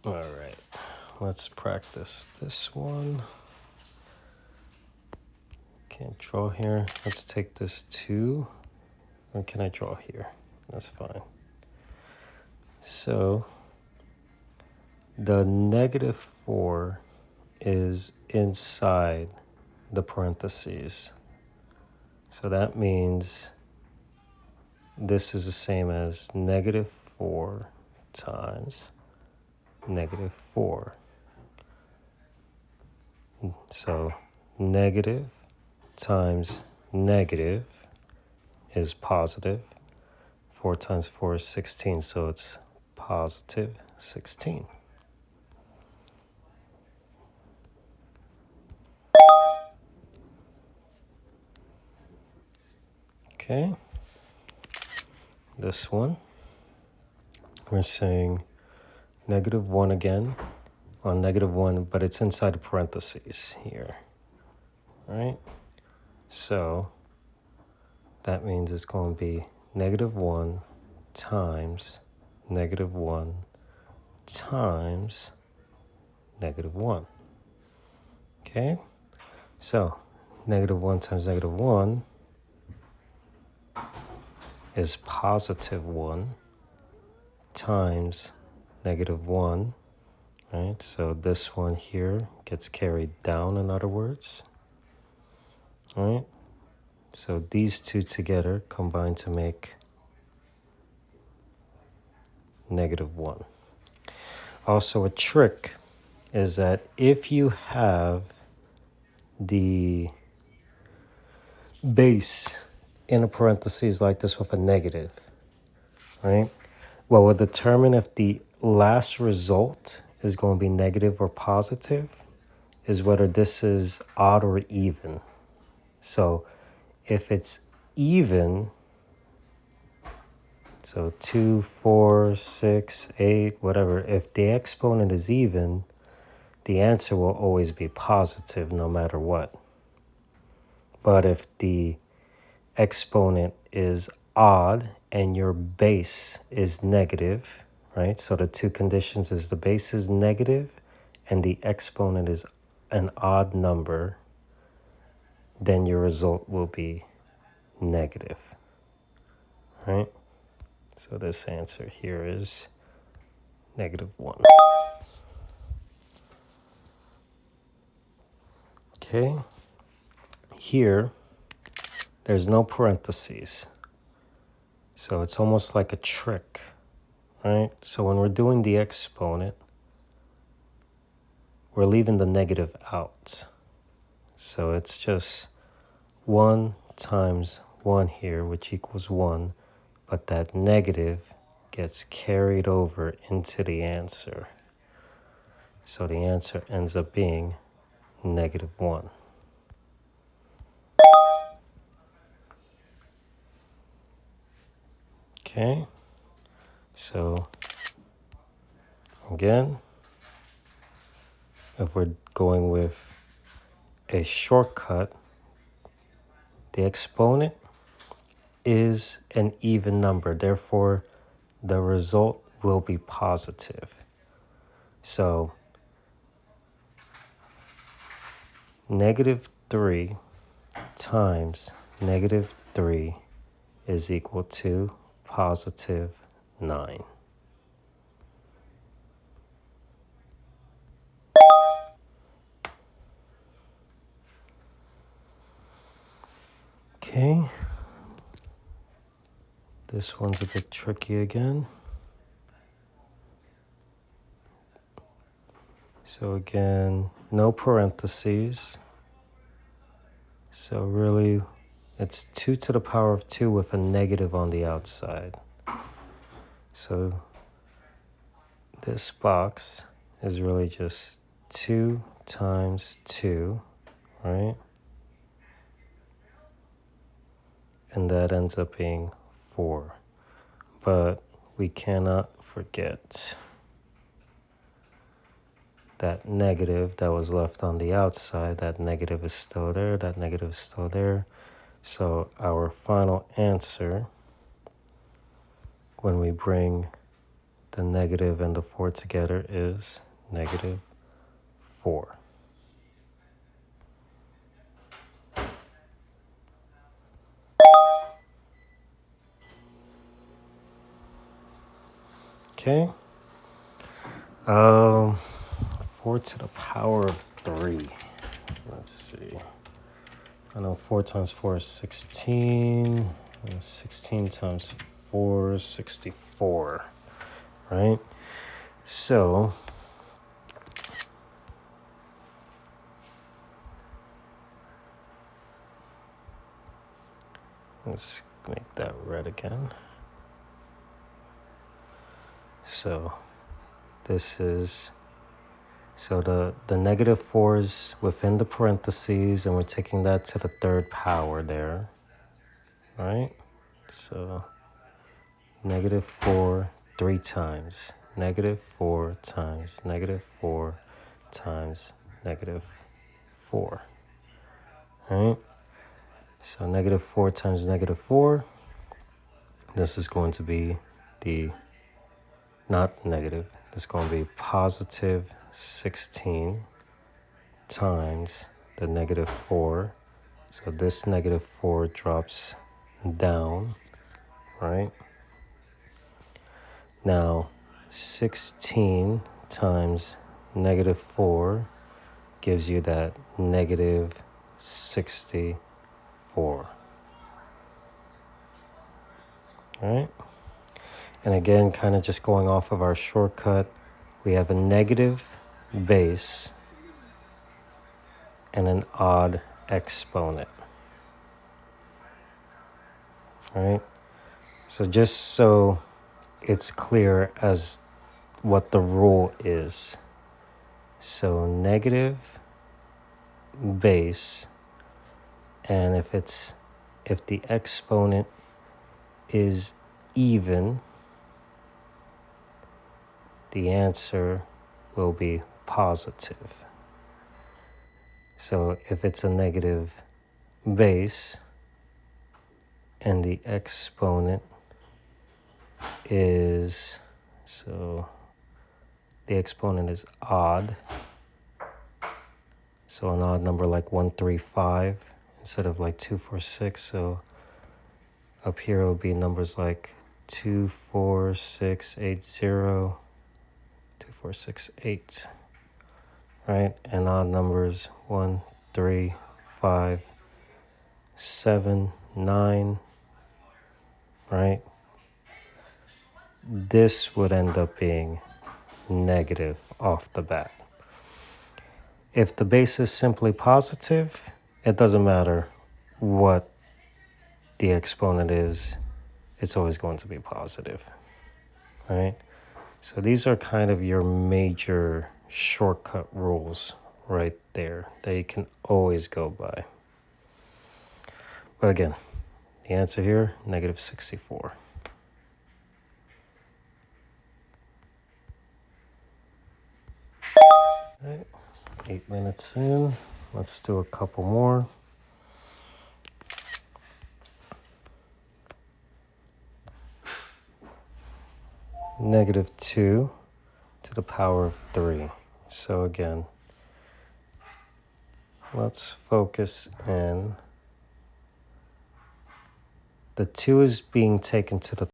All right, let's practice this one. Can't draw here. Let's take this 2. Or can I draw here? That's fine. So the -4 is inside the parentheses. So that means this is the same as -4 times -4. So negative times negative is positive. 4 times 4 is 16, so it's positive 16. Okay, this one, we're saying -1 again on -1, but it's inside the parentheses here, right? So that means it's going to be -1 times -1 times -1. Okay, so -1 times -1 is +1 times -1, right? So this one here gets carried down, in other words, right? So these two together combine to make -1. Also, a trick is that if you have the base in a parentheses like this with a negative, right? What will determine if the last result is going to be negative or positive is whether this is odd or even. So if it's even, so 2, 4, 6, 8, whatever, if the exponent is even, the answer will always be positive no matter what. But if the exponent is odd and your base is negative, right? So the two conditions is the base is negative and the exponent is an odd number, then your result will be negative, right? So this answer here is -1. Okay, here there's no parentheses, so it's almost like a trick, right? So when we're doing the exponent, we're leaving the negative out. So it's just 1 times 1 here, which equals 1, but that negative gets carried over into the answer. So the answer ends up being -1. Okay, so again, if we're going with a shortcut, the exponent is an even number, therefore the result will be positive. So -3 times -3 is equal to +9. Okay, this one's a bit tricky again. So again, no parentheses. So really, it's 2 to the power of 2 with a negative on the outside. So this box is really just 2 times 2, right? And that ends up being 4. But we cannot forget that negative that was left on the outside. That negative is still there. That negative is still there. So our final answer, when we bring the negative and the 4 together is negative 4. Okay. 4 to the power of 3. Let's see. I know 4 times 4 is 16. 16 times 4 is 64. Right? So, let's make that red again. So, this is, so the negative 4 is within the parentheses, and we're taking that to the third power there, right? So negative 4 3 times, negative 4 times negative 4 times negative 4, right? So negative 4 times negative 4, this is going to be the, not negative, this is going to be positive 16 times the negative 4. So this negative 4 drops down, right? Now, 16 times negative 4 gives you that negative 64. Right? And again, kind of just going off of our shortcut, we have a negative base and an odd exponent. Right? So just so it's clear as what the rule is. So negative base, and if the exponent is even, the answer will be positive. So if it's a negative base and the exponent is, so the exponent is odd, so an odd number like 135 instead of like 246, so up here will be numbers like 24680, 2468, right? And odd numbers 1, 3, 5, 7, 9, right? This would end up being negative off the bat. If the base is simply positive, it doesn't matter what the exponent is, it's always going to be positive, right? So these are kind of your major shortcut rules right there that you can always go by. But again, the answer here, negative 64. All right, 8 minutes in. Let's do a couple more. Negative 2 to the power of 3. So again, let's focus in. The 2 is being taken to the